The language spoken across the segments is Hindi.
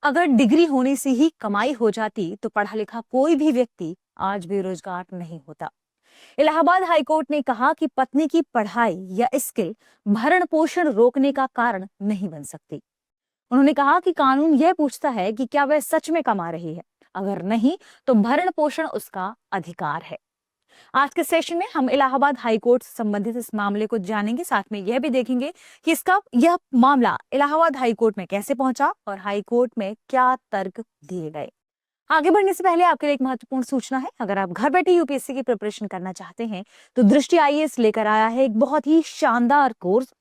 अगर डिग्री होने से ही कमाई हो जाती तो पढ़ा लिखा कोई भी व्यक्ति आज बेरोजगार नहीं होता। इलाहाबाद हाईकोर्ट ने कहा कि पत्नी की पढ़ाई या स्किल भरण पोषण रोकने का कारण नहीं बन सकती। उन्होंने कहा कि कानून यह पूछता है कि क्या वह सच में कमा रही है, अगर नहीं तो भरण पोषण उसका अधिकार है। आज के सेशन में हम इलाहाबाद हाईकोर्ट से संबंधित इस मामले को जानेंगे, साथ में यह भी देखेंगे कि यह मामला इलाहाबाद हाईकोर्ट में कैसे पहुंचा और हाईकोर्ट में क्या तर्क दिए गए। आगे बढ़ने से पहले आपके लिए एक महत्वपूर्ण सूचना है। अगर आप घर बैठे यूपीएससी की प्रिपरेशन करना चाहते हैं तो दृष्टि आईएएस लेकर आया है एक बहुत ही शानदार कोर्स,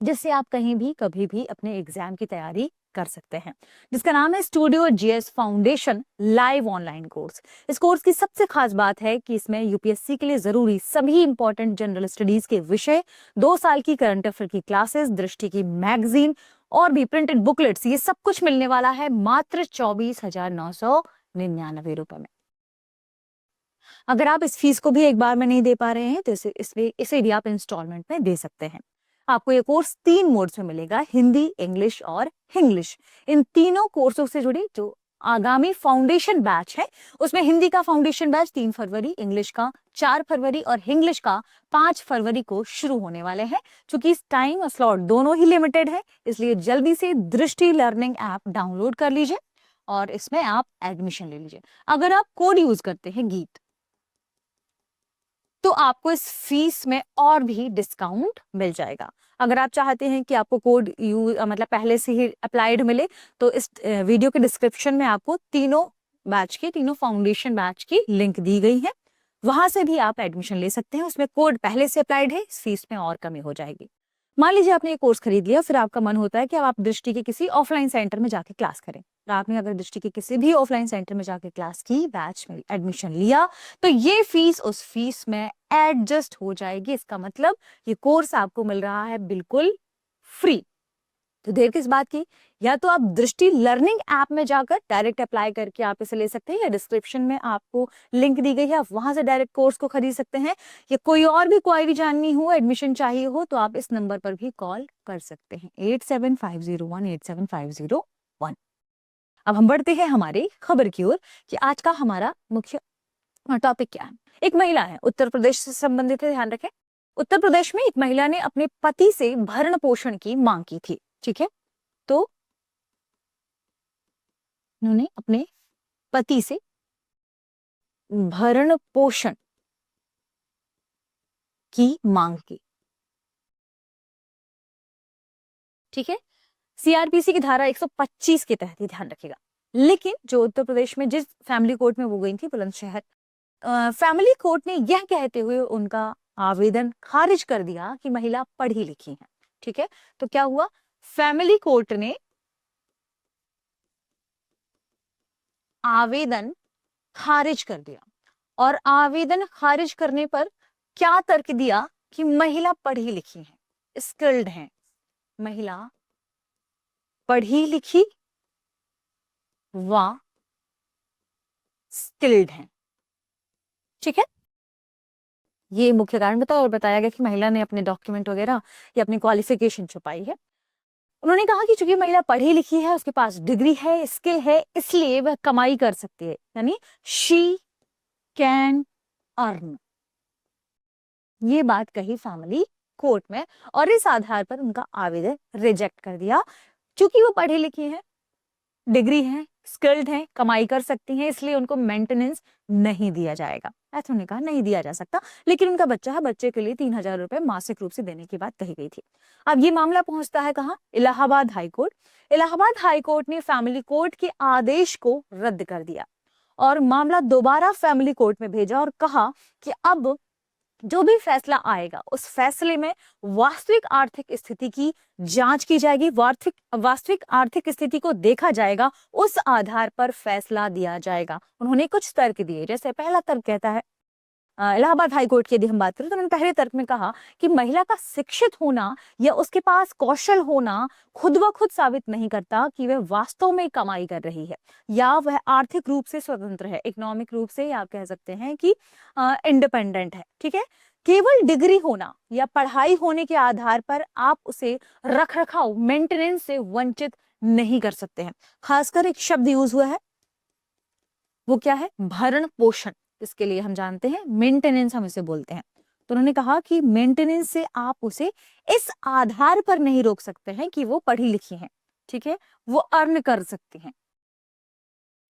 जिससे आप कहीं भी कभी भी अपने एग्जाम की तैयारी कर सकते हैं, जिसका नाम है studio GS foundation live online course. इस कोर्स की सबसे खास बात है कि इसमें यूपीएससी के लिए जरूरी सभी इंपॉर्टेंट जनरल स्टडीज के विषय, 2 साल की करंट अफेयर की क्लासेस, दृष्टि की मैगजीन और भी प्रिंटेड बुकलेट्स, ये सब कुछ मिलने वाला है मात्र 24,999 रुपए में। अगर आप इस फीस को भी एक बार में नहीं दे पा रहे हैं तो इसे भी आप इंस्टॉलमेंट में दे सकते हैं। आपको ये कोर्स 3 मोड्स में मिलेगा, हिंदी, इंग्लिश और हिंग्लिश। इन तीनों कोर्सों से जुड़ी जो आगामी फाउंडेशन बैच है, उसमें हिंदी का फाउंडेशन बैच 3 फरवरी, इंग्लिश का 4 फरवरी और हिंग्लिश का 5 फरवरी को शुरू होने वाले हैं। चूंकि इस टाइम और स्लॉट दोनों ही लिमिटेड है, इसलिए जल्दी से दृष्टि लर्निंग ऐप डाउनलोड कर लीजिए और इसमें आप एडमिशन ले लीजिए। अगर आप कोड यूज करते हैं गीत, तो आपको इस फीस में और भी डिस्काउंट मिल जाएगा। अगर आप चाहते हैं कि आपको कोड मतलब पहले से ही अप्लाइड मिले, तो इस वीडियो के डिस्क्रिप्शन में आपको तीनों फाउंडेशन बैच की लिंक दी गई है, वहां से भी आप एडमिशन ले सकते हैं। उसमें कोड पहले से अप्लाइड है, इस फीस में और कमी हो जाएगी। मान लीजिए आपने ये कोर्स खरीद लिया, फिर आपका मन होता है कि अब आप दृष्टि के किसी ऑफलाइन सेंटर में जाके क्लास करें। तो आपने अगर दृष्टि के किसी भी ऑफलाइन सेंटर में जाके क्लास की, बैच में एडमिशन लिया, तो ये फीस उस फीस में एडजस्ट हो जाएगी। इसका मतलब ये कोर्स आपको मिल रहा है बिल्कुल फ्री। तो देर किस बात की, या तो आप दृष्टि लर्निंग ऐप में जाकर डायरेक्ट अप्लाई करके आप इसे ले सकते हैं, या डिस्क्रिप्शन में आपको लिंक दी गई है, आप वहां से डायरेक्ट कोर्स को खरीद सकते हैं। या कोई और भी क्वायरी जाननी हो, एडमिशन चाहिए हो, तो आप इस नंबर पर भी कॉल कर सकते हैं, 8750187501। अब हम बढ़ते हैं हमारी खबर की ओर कि आज का हमारा मुख्य टॉपिक क्या है। एक महिला है, उत्तर प्रदेश से संबंधित है, ध्यान रखें। उत्तर प्रदेश में एक महिला ने अपने पति से भरण पोषण की मांग की थी, ठीक है। तो उन्होंने अपने पति से भरण पोषण की मांग की, ठीक है। सीआरपीसी की धारा 125 के तहत ही, ध्यान रखिएगा। लेकिन जो उत्तर प्रदेश में जिस फैमिली कोर्ट में वो गई थी, बुलंदशहर फैमिली कोर्ट ने यह कहते हुए उनका आवेदन खारिज कर दिया कि महिला पढ़ी लिखी है, ठीक है। तो क्या हुआ, फैमिली कोर्ट ने आवेदन खारिज कर दिया, और आवेदन खारिज करने पर क्या तर्क दिया कि महिला पढ़ी लिखी है, स्किल्ड है, महिला पढ़ी लिखी व स्किल्ड है, ठीक है। ये मुख्य कारण बताया, और बताया गया कि महिला ने अपने डॉक्यूमेंट वगैरह या अपनी क्वालिफिकेशन छुपाई है। उन्होंने कहा कि चूंकि महिला पढ़ी लिखी है, उसके पास डिग्री है, स्किल है, इसलिए वह कमाई कर सकती है, यानी शी कैन अर्न। ये बात कही फैमिली कोर्ट में, और इस आधार पर उनका आवेदन रिजेक्ट कर दिया। चूंकि वो पढ़ी लिखी है, डिग्री है, स्किल्ड है, कमाई कर सकती हैं, इसलिए उनको मेंटेनेंस नहीं दिया जाएगा। ऐसा उन्होंने कहा नहीं दिया जा सकता, लेकिन उनका बच्चा है, बच्चे के लिए 3,000 रुपए मासिक रूप से देने की बात कही गई थी। अब ये मामला पहुंचता है कहाँ, इलाहाबाद हाईकोर्ट। इलाहाबाद हाईकोर्ट ने फैमिली कोर्ट के आदेश को रद्द कर दिया और मामला दोबारा फैमिली कोर्ट में भेजा और कहा कि अब जो भी फैसला आएगा, उस फैसले में वास्तविक आर्थिक स्थिति की जांच की जाएगी, वास्तविक आर्थिक स्थिति को देखा जाएगा, उस आधार पर फैसला दिया जाएगा। उन्होंने कुछ तर्क दिए, जैसे पहला तर्क कहता है, इलाहाबाद हाईकोर्ट की यदि हम बात करें तो उन्होंने पहले तर्क में कहा कि महिला का शिक्षित होना या उसके पास कौशल होना खुद ब खुद साबित नहीं करता कि वह वास्तव में कमाई कर रही है या वह आर्थिक रूप से स्वतंत्र है, इकोनॉमिक रूप से, या आप कह सकते हैं कि इंडिपेंडेंट है, ठीक है। केवल डिग्री होना या पढ़ाई होने के आधार पर आप उसे रख रखाव, मेंटेनेंस से वंचित नहीं कर सकते हैं। खासकर एक शब्द यूज हुआ है, वो क्या है? भरण पोषण। इसके लिए हम जानते हैं मेंटेनेंस हम इसे बोलते हैं। तो उन्होंने कहा कि मेंटेनेंस से आप उसे इस आधार पर नहीं रोक सकते हैं कि वो पढ़ी लिखी हैं, ठीक है, वो अर्न कर सकती हैं।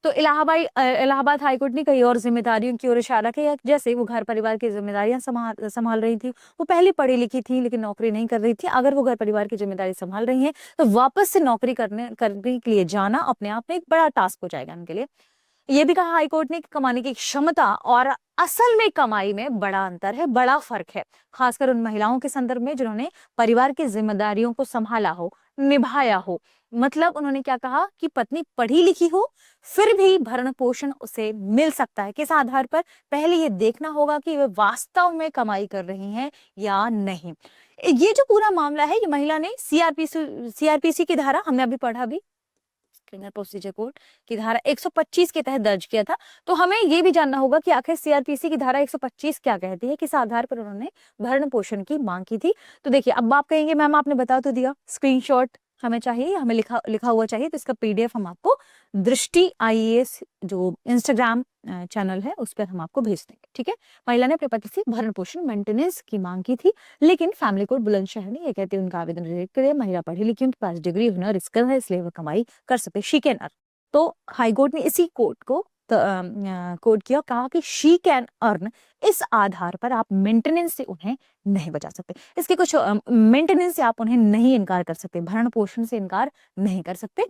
तो इलाहाबाद हाईकोर्ट ने कई और जिम्मेदारियों की ओर इशारा किया, जैसे वो घर परिवार की जिम्मेदारियां संभाल रही थी। वो पहले पढ़ी लिखी थी लेकिन नौकरी नहीं कर रही थी। अगर वो घर परिवार की जिम्मेदारी संभाल रही हैं तो वापस से नौकरी करने के लिए जाना अपने आप में एक बड़ा टास्क हो जाएगा उनके लिए। ये भी कहा हाईकोर्ट ने कि कमाने की क्षमता और असल में कमाई में बड़ा अंतर है, बड़ा फर्क है, खासकर उन महिलाओं के संदर्भ में जिन्होंने परिवार की जिम्मेदारियों को संभाला हो, निभाया हो। मतलब उन्होंने क्या कहा कि पत्नी पढ़ी लिखी हो फिर भी भरण पोषण उसे मिल सकता है। किस आधार पर? पहले ये देखना होगा कि वे वास्तव में कमाई कर रही हैं या नहीं। ये जो पूरा मामला है, ये महिला ने सीआरपीसी की धारा, हमने अभी पढ़ा भी, क्रिमिनल प्रोसीजर कोड की धारा 125 के तहत दर्ज किया था। तो हमें ये भी जानना होगा कि आखिर सीआरपीसी की धारा 125 क्या कहती है, किस आधार पर उन्होंने भरण पोषण की मांग की थी। तो देखिए, अब आप कहेंगे मैम आपने बता तो दिया, स्क्रीनशॉट हमें चाहिए, हमें लिखा हुआ चाहिए, तो इसका पीडीएफ हम आपको दृष्टि आईएएस जो इंस्टाग्राम चैनल है उस पर हम आपको भेज देंगे, ठीक है। महिला ने अपने पति से भरण पोषण मेंटेनेंस की मांग की थी, लेकिन फैमिली कोर्ट बुलंदशहर ने ये कहते हैं उनका आवेदन रिजेक्ट कर दिया। महिला पढ़ी लिखी, उनके पास डिग्री, हुनर, स्किल है, इसलिए वो कमाई कर सकते, शी कैन अर्न। तो हाईकोर्ट ने इसी कोर्ट को कोर्ट किया, कहा कि शी कैन अर्न, इस आधार पर आप मेंटेनेंस से उन्हें नहीं बचा सकते। इसके कुछ मेंटेनेंस से आप उन्हें नहीं इनकार कर सकते, भरण पोषण से इनकार नहीं कर सकते।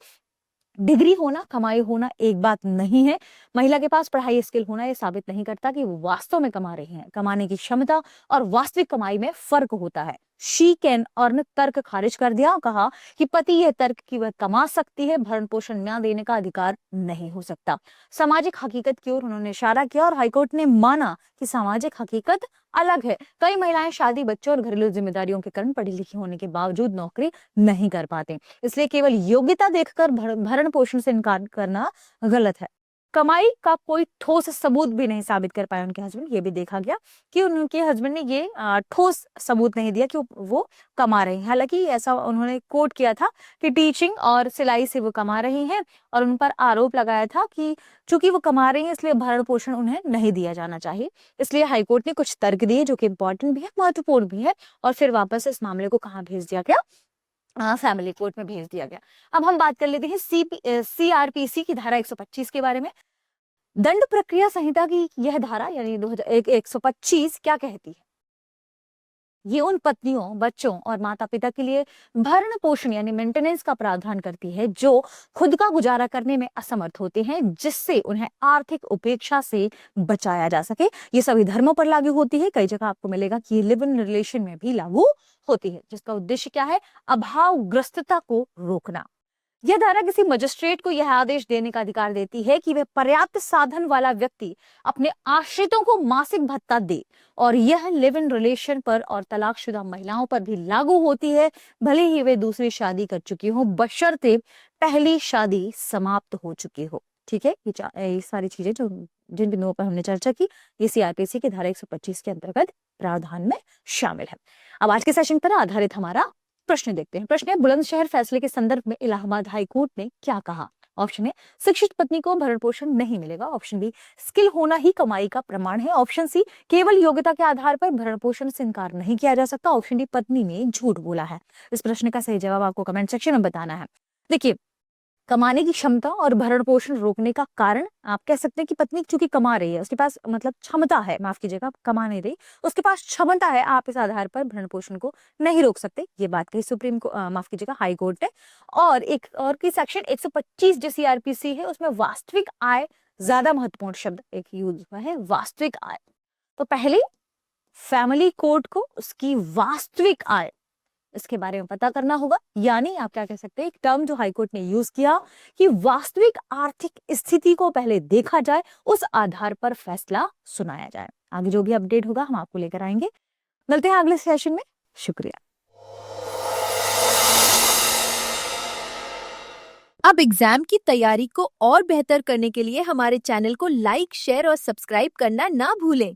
डिग्री होना, कमाई होना एक बात नहीं है। महिला के पास पढ़ाई स्किल होना ये साबित नहीं करता कि वो वास्तव में कमा रही हैं। कमाने की क्षमता और वास्तविक कमाई में फर्क होता है। शी कैन अर्न तर्क खारिज कर दिया, कहा कि पति यह तर्क कि वह कमा सकती है, भरण पोषण न देने का अधिकार नहीं हो सकता। सामाजिक हकीकत की ओर उन्होंने इशारा किया और हाईकोर्ट ने माना कि सामाजिक हकीकत अलग है। कई महिलाएं शादी, बच्चों और घरेलू जिम्मेदारियों के कारण पढ़ी लिखी होने के बावजूद नौकरी नहीं कर पाते, इसलिए केवल योग्यता देखकर भरण पोषण से इनकार करना गलत है। कमाई का कोई ठोस सबूत भी नहीं साबित कर पाए उनके हस्बैंड। ये भी देखा गया कि उनके हस्बैंड ने ये ठोस सबूत नहीं दिया कि वो कमा रहे हैं। हालांकि ऐसा उन्होंने कोट किया था कि टीचिंग और सिलाई से वो कमा रही हैं, और उन पर आरोप लगाया था कि चूंकि वो कमा रही हैं इसलिए भरण पोषण उन्हें नहीं दिया जाना चाहिए। इसलिए हाईकोर्ट ने कुछ तर्क दिए जो कि इंपॉर्टेंट भी है, महत्वपूर्ण भी है, और फिर वापस इस मामले को कहाँ भेज दिया गया? फैमिली कोर्ट में भेज दिया गया। अब हम बात कर लेते हैं सीआरपीसी की धारा 125 के बारे में। दंड प्रक्रिया संहिता की यह धारा यानी 125 क्या कहती है? ये उन पत्नियों, बच्चों और माता पिता के लिए भरण पोषण यानी मेंटेनेंस का प्रावधान करती है जो खुद का गुजारा करने में असमर्थ होते हैं, जिससे उन्हें आर्थिक उपेक्षा से बचाया जा सके। ये सभी धर्मों पर लागू होती है। कई जगह आपको मिलेगा कि ये लिव इन रिलेशन में भी लागू होती है, जिसका उद्देश्य क्या है? अभावग्रस्तता को रोकना। यह धारा किसी मजिस्ट्रेट को यह आदेश देने का अधिकार देती है कि वह पर्याप्त साधन वाला व्यक्ति अपने आश्रितों को मासिक भत्ता दे, और यह लिव इन रिलेशन पर और तलाकशुदा महिलाओं पर भी लागू होती है, भले ही वे दूसरी शादी कर चुकी हो, बशर्ते पहली शादी समाप्त हो चुकी हो। ठीक है, ये सारी चीजें जो जिन बिंदुओं पर हमने चर्चा की, ये सीआरपीसी की धारा 125 के अंतर्गत प्रावधान में शामिल है। अब आज के सेशन पर आधारित हमारा प्रश्न देखते हैं। प्रश्न है, बुलंदशहर फैसले के संदर्भ में इलाहाबाद हाईकोर्ट ने क्या कहा? ऑप्शन ए, शिक्षित पत्नी को भरण पोषण नहीं मिलेगा। ऑप्शन बी, स्किल होना ही कमाई का प्रमाण है। ऑप्शन सी, केवल योग्यता के आधार पर भरण पोषण से इनकार नहीं किया जा सकता। ऑप्शन डी, पत्नी ने झूठ बोला है। इस प्रश्न का सही जवाब आपको कमेंट सेक्शन में बताना है। देखिए, कमाने की क्षमता और भरण पोषण रोकने का कारण आप कह सकते हैं कि पत्नी चूंकि कमा रही है, उसके पास मतलब क्षमता है, माफ कीजिएगा, कमा नहीं रही, उसके पास क्षमता है, आप इस आधार पर भरण पोषण को नहीं रोक सकते। ये बात कही सुप्रीम को माफ कीजिएगा हाई कोर्ट ने। और एक और की सेक्शन 125 जो सीआरपीसी है उसमें वास्तविक आय ज्यादा महत्वपूर्ण शब्द एक यूज हुआ है, वास्तविक आय। तो पहले फैमिली कोर्ट को उसकी वास्तविक आय इसके बारे में पता करना होगा, यानी आप क्या कह सकते हैं, एक टर्म जो हाईकोर्ट ने यूज किया कि वास्तविक आर्थिक स्थिति को पहले देखा जाए, उस आधार पर फैसला सुनाया जाए। आगे जो भी अपडेट होगा हम आपको लेकर आएंगे। मिलते हैं अगले सेशन में। शुक्रिया। अब एग्जाम की तैयारी को और बेहतर करने के लिए हमारे चैनल को लाइक, शेयर और सब्सक्राइब करना ना भूलें।